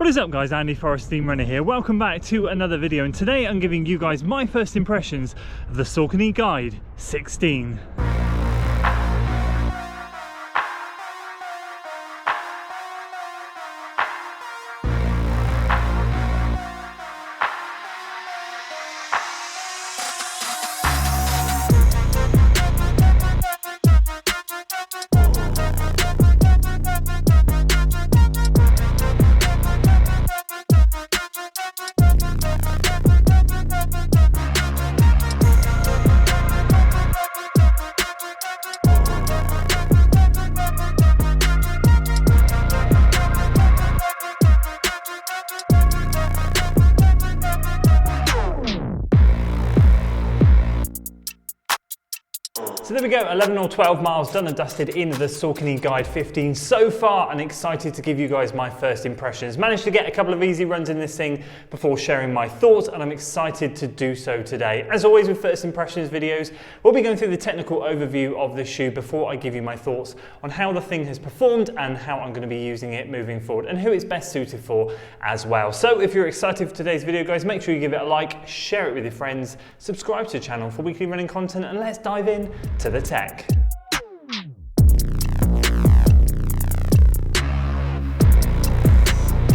What is up guys, Andy Forest Steam Runner here. Welcome back to another video, and today I'm giving you guys my first impressions of the Saucony Guide 16. So there we go, 11 or 12 miles done and dusted in the Saucony Guide 15 so far, and excited to give you guys my first impressions. Managed to get a couple of easy runs in this thing before sharing my thoughts, and I'm excited to do so today. As always with first impressions videos, we'll be going through the technical overview of the shoe before I give you my thoughts on how the thing has performed and how I'm going to be using it moving forward and who it's best suited for as well. So if you're excited for today's video guys, make sure you give it a like, share it with your friends, subscribe to the channel for weekly running content, and let's dive in to the tech.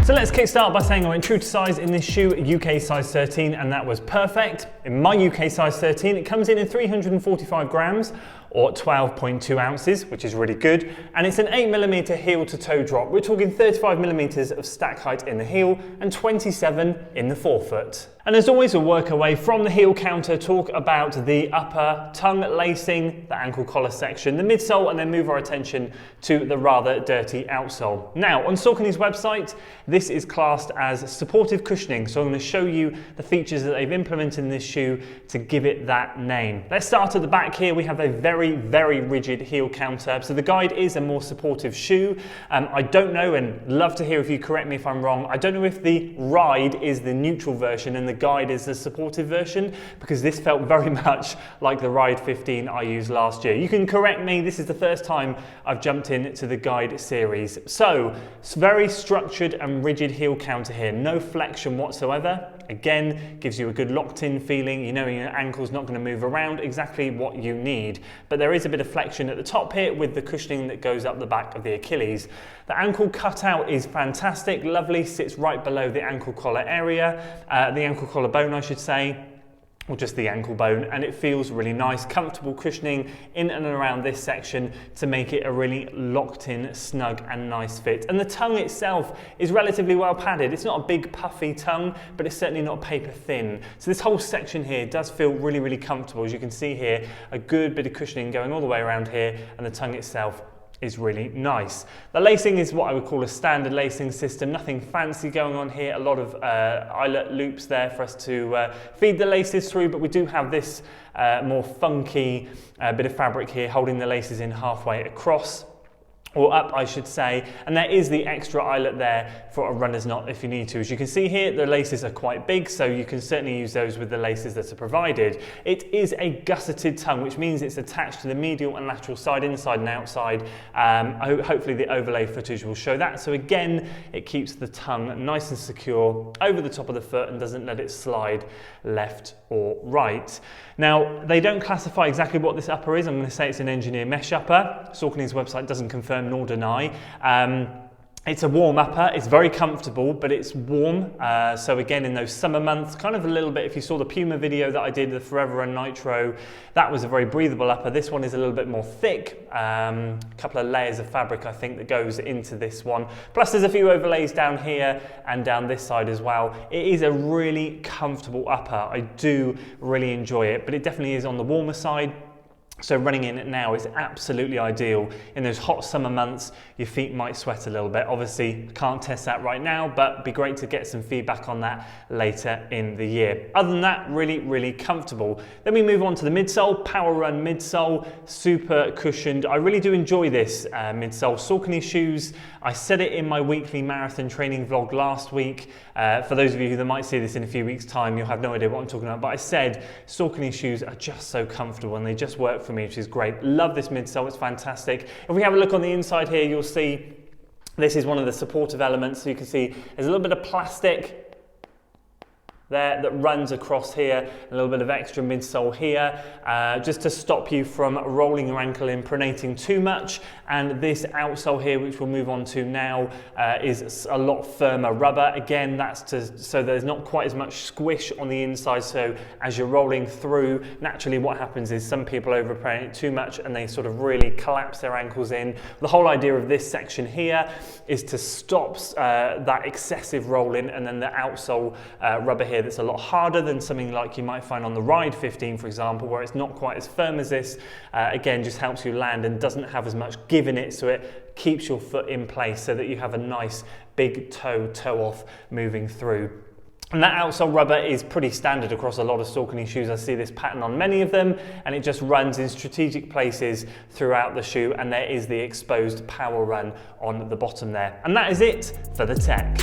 So let's kickstart by saying I went true to size in this shoe, UK size 13, and that was perfect. In my UK size 13, it comes in 345 grams or 12.2 ounces, which is really good. And it's an 8mm heel to toe drop. We're talking 35mm of stack height in the heel and 27 in the forefoot. And as always, we'll work our way from the heel counter, talk about the upper tongue lacing, the ankle collar section, the midsole, and then move our attention to the rather dirty outsole. Now, on Saucony's website, this is classed as supportive cushioning. So I'm going to show you the features that they've implemented in this shoe to give it that name. Let's start at the back here. We have a very rigid heel counter. So the Guide is a more supportive shoe. I don't know, and love to hear if you correct me if I'm wrong, I don't know if the Ride is the neutral version and the Guide is the supportive version, because this felt very much like the Ride 15 I used last year. You can correct me, this is the first time I've jumped into the Guide series. So it's very structured and rigid heel counter here, no flexion whatsoever. Again, gives you a good locked in feeling, you know your ankle's not going to move around, exactly what you need. But there is a bit of flexion at the top here with the cushioning that goes up the back of the Achilles. The ankle cutout is fantastic, lovely, sits right below the ankle collar area, the ankle collar bone I should say, or just the ankle bone, and it feels really nice, comfortable cushioning in and around this section to make it a really locked in, snug and nice fit. And the tongue itself is relatively well padded. It's not a big puffy tongue, but it's certainly not paper thin. So this whole section here does feel really comfortable. As you can see here, a good bit of cushioning going all the way around here, and the tongue itself is really nice. The lacing is what I would call a standard lacing system, nothing fancy going on here, a lot of eyelet loops there for us to feed the laces through, but we do have this more funky bit of fabric here holding the laces in halfway across, or up I should say, and there is the extra eyelet there for a runner's knot if you need to. As you can see here, the laces are quite big, so you can certainly use those with the laces that are provided. It is a gusseted tongue, which means it's attached to the medial and lateral side, inside and outside. Hopefully the overlay footage will show that. So again, it keeps the tongue nice and secure over the top of the foot and doesn't let it slide left or right. Now, they don't classify exactly what this upper is. I'm going to say it's an engineer mesh upper. Saucony's website doesn't confirm nor deny. It's a warm upper, it's very comfortable, but it's warm. So again, in those summer months, kind of a little bit, if you saw the Puma video that I did, the Forever Run Nitro, that was a very breathable upper. This one is a little bit more thick, a couple of layers of fabric I think that goes into this one. Plus there's a few overlays down here and down this side as well. It is a really comfortable upper. I do really enjoy it, but it definitely is on the warmer side. So running in it now is absolutely ideal. In those hot summer months, your feet might sweat a little bit. Obviously, can't test that right now, but it'd be great to get some feedback on that later in the year. Other than that, really comfortable. Then we move on to the midsole, Power Run midsole, super cushioned. I really do enjoy this midsole. Saucony shoes, I said it in my weekly marathon training vlog last week. For those of you that might see this in a few weeks' time, you'll have no idea what I'm talking about, but I said Saucony shoes are just so comfortable and they just work for me, which is great. Love this midsole, it's fantastic. If we have a look on the inside here, you'll see This is one of the supportive elements. So you can see there's a little bit of plastic there that runs across here, a little bit of extra midsole here, just to stop you from rolling your ankle in, pronating too much. And this outsole here, which we'll move on to now, is a lot firmer rubber. Again, that's so there's not quite as much squish on the inside. So as you're rolling through, naturally what happens is some people overpronate too much and they sort of really collapse their ankles in. The whole idea of this section here is to stop that excessive rolling, and then the outsole rubber here that's a lot harder than something like you might find on the Ride 15, for example, where it's not quite as firm as this. Again, just helps you land and doesn't have as much give in it, so it keeps your foot in place so that you have a nice big toe off moving through. And that outsole rubber is pretty standard across a lot of Saucony shoes. I see this pattern on many of them, and it just runs in strategic places throughout the shoe, and there is the exposed power run on the bottom there. And that is it for the tech.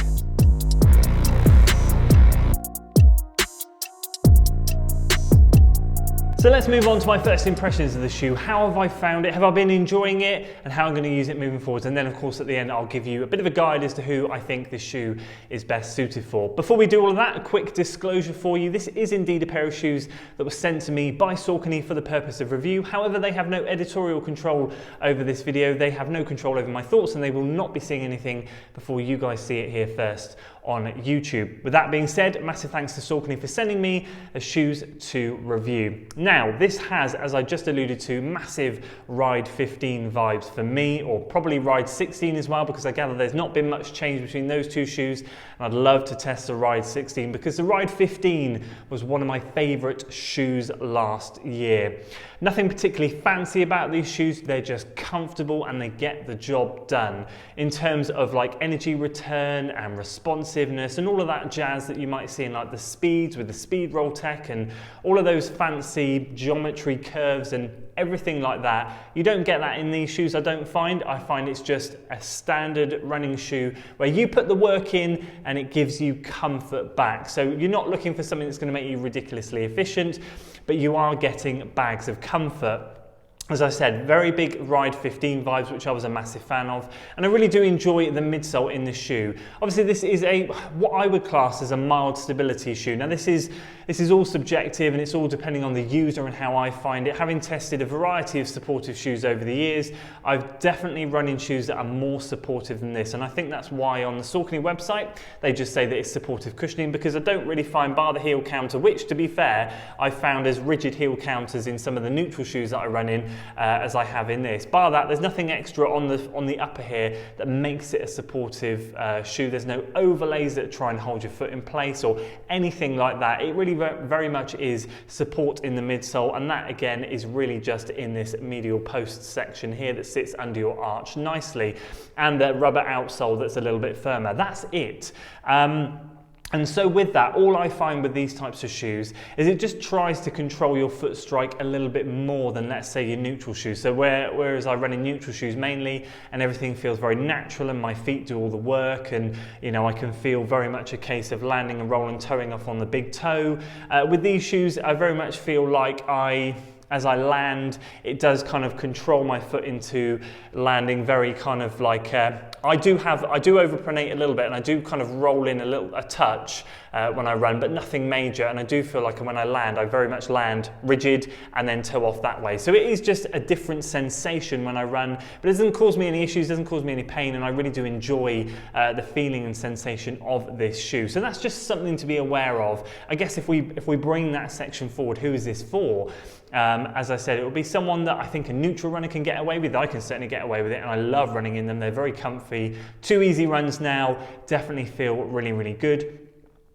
So let's move on to my first impressions of the shoe. How have I found it? Have I been enjoying it? And how I'm going to use it moving forward? And then of course at the end I'll give you a bit of a guide as to who I think this shoe is best suited for. Before we do all of that, a quick disclosure for you. This is indeed a pair of shoes that was sent to me by Saucony for the purpose of review. However, they have no editorial control over this video. They have no control over my thoughts, and they will not be seeing anything before you guys see it here first on YouTube. With that being said, massive thanks to Saucony for sending me the shoes to review. Now, this has, as I just alluded to, massive Ride 15 vibes for me, or probably Ride 16 as well, because I gather there's not been much change between those two shoes, and I'd love to test the Ride 16 because the Ride 15 was one of my favorite shoes last year. Nothing particularly fancy about these shoes, they're just comfortable and they get the job done. In terms of like energy return and responsiveness and all of that jazz that you might see in like the Speeds with the Speed Roll Tech and all of those fancy geometry curves and everything like that. You don't get that in these shoes, I don't find. I find it's just a standard running shoe where you put the work in and it gives you comfort back. So you're not looking for something that's going to make you ridiculously efficient, but you are getting bags of comfort. As I said, very big Ride 15 vibes, which I was a massive fan of, and I really do enjoy the midsole in this shoe. Obviously, this is what I would class as a mild stability shoe. Now, this is all subjective, and it's all depending on the user and how I find it. Having tested a variety of supportive shoes over the years, I've definitely run in shoes that are more supportive than this, and I think that's why on the Saucony website they just say that it's supportive cushioning, because I don't really find, bar the heel counter, which to be fair I found as rigid heel counters in some of the neutral shoes that I run in as I have in this. Bar that, there's nothing extra on the upper here that makes it a supportive shoe. There's no overlays that try and hold your foot in place or anything like that. It really very much is support in the midsole, and that again is really just in this medial post section here that sits under your arch nicely, and the rubber outsole that's a little bit firmer. That's it. And so with that, all I find with these types of shoes is it just tries to control your foot strike a little bit more than, let's say, your neutral shoes. So whereas I run in neutral shoes mainly and everything feels very natural and my feet do all the work, and you know, I can feel very much a case of landing and rolling, toeing off on the big toe. With these shoes, I very much feel like as I land, it does kind of control my foot into landing very kind of like, I do overpronate a little bit, and I do kind of roll in a touch when I run, but nothing major, and I do feel like when I land, I very much land rigid and then toe off that way. So it is just a different sensation when I run, but it doesn't cause me any issues, doesn't cause me any pain, and I really do enjoy the feeling and sensation of this shoe. So that's just something to be aware of. I guess if we bring that section forward, who is this for? As I said, it will be someone that I think a neutral runner can get away with. I can certainly get away with it, and I love running in them. They're very comfy. 2 easy runs now, definitely feel really, really good.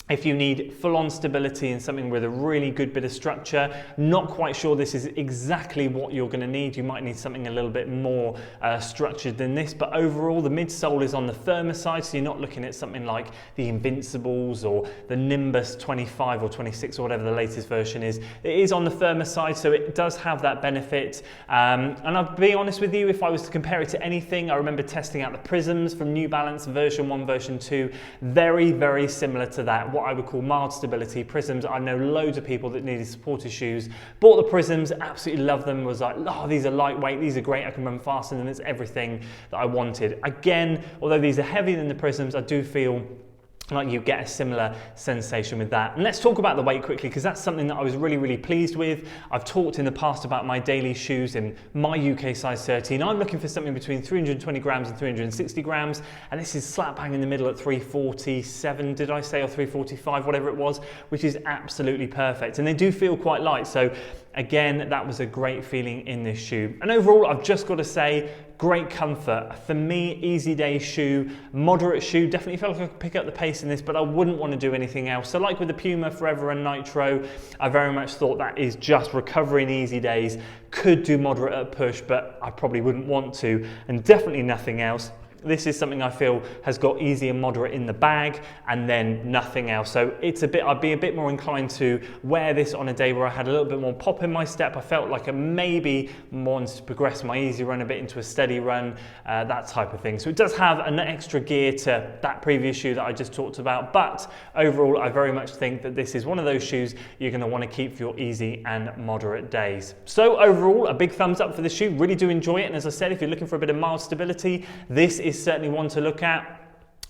If you need full-on stability and something with a really good bit of structure, not quite sure this is exactly what you're going to need. You might need something a little bit more structured than this, but overall the midsole is on the firmer side, so you're not looking at something like the Invincibles or the Nimbus 25 or 26 or whatever the latest version is. It is on the firmer side, so it does have that benefit. And I'll be honest with you, if I was to compare it to anything, I remember testing out the Prisms from New Balance version 1, version 2, very, very similar to that. what I would call mild stability Prisms. I know loads of people that needed supporter shoes, bought the Prisms, absolutely loved them, was like, oh, these are lightweight, these are great, I can run fast in them, it's everything that I wanted. Again, although these are heavier than the Prisms, I do feel like you get a similar sensation with that. And let's talk about the weight quickly, because that's something that I was really pleased with. I've talked in the past about my daily shoes in my UK size 13. I'm looking for something between 320 grams and 360 grams, and this is slap bang in the middle at 347, did I say, or 345, whatever it was, which is absolutely perfect. And they do feel quite light, so again, that was a great feeling in this shoe. And overall, I've just got to say, great comfort. For me, easy day shoe, moderate shoe, definitely felt like I could pick up the pace in this, but I wouldn't want to do anything else. So like with the Puma Forever and Nitro, I very much thought that is just recovery in easy days. Could do moderate at push, but I probably wouldn't want to, and definitely nothing else. This is something I feel has got easy and moderate in the bag, and then nothing else. So it's I'd be a bit more inclined to wear this on a day where I had a little bit more pop in my step. I felt like I maybe wanted to progress my easy run a bit into a steady run, that type of thing. So it does have an extra gear to that previous shoe that I just talked about, but overall I very much think that this is one of those shoes you're going to want to keep for your easy and moderate days. So overall, a big thumbs up for this shoe. Really do enjoy it, and as I said, if you're looking for a bit of mild stability, this is certainly one to look at.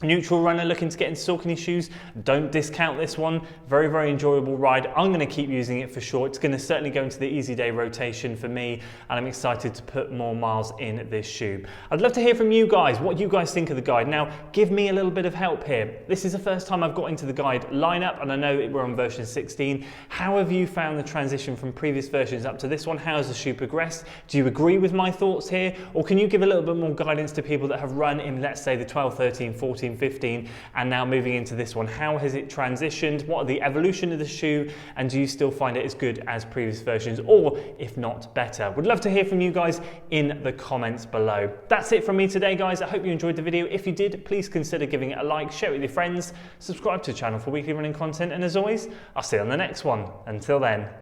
Neutral runner looking to get into Saucony shoes, don't discount this one. Very enjoyable ride. I'm going to keep using it for sure. It's going to certainly go into the easy day rotation for me, and I'm excited to put more miles in this shoe. I'd love to hear from you guys, what you guys think of the guide. Now, give me a little bit of help here. This is the first time I've got into the guide lineup, and I know we're on version 16. How have you found the transition from previous versions up to this one? How has the shoe progressed? Do you agree with my thoughts here? Or can you give a little bit more guidance to people that have run in, let's say, the 12, 13, 14, 15, and now moving into this one? How has it transitioned? What are the evolution of the shoe? And do you still find it as good as previous versions, or if not better? Would love to hear from you guys in the comments below. That's it from me today, guys. I hope you enjoyed the video. If you did, please consider giving it a like, share it with your friends, subscribe to the channel for weekly running content, and as always, I'll see you on the next one. Until then.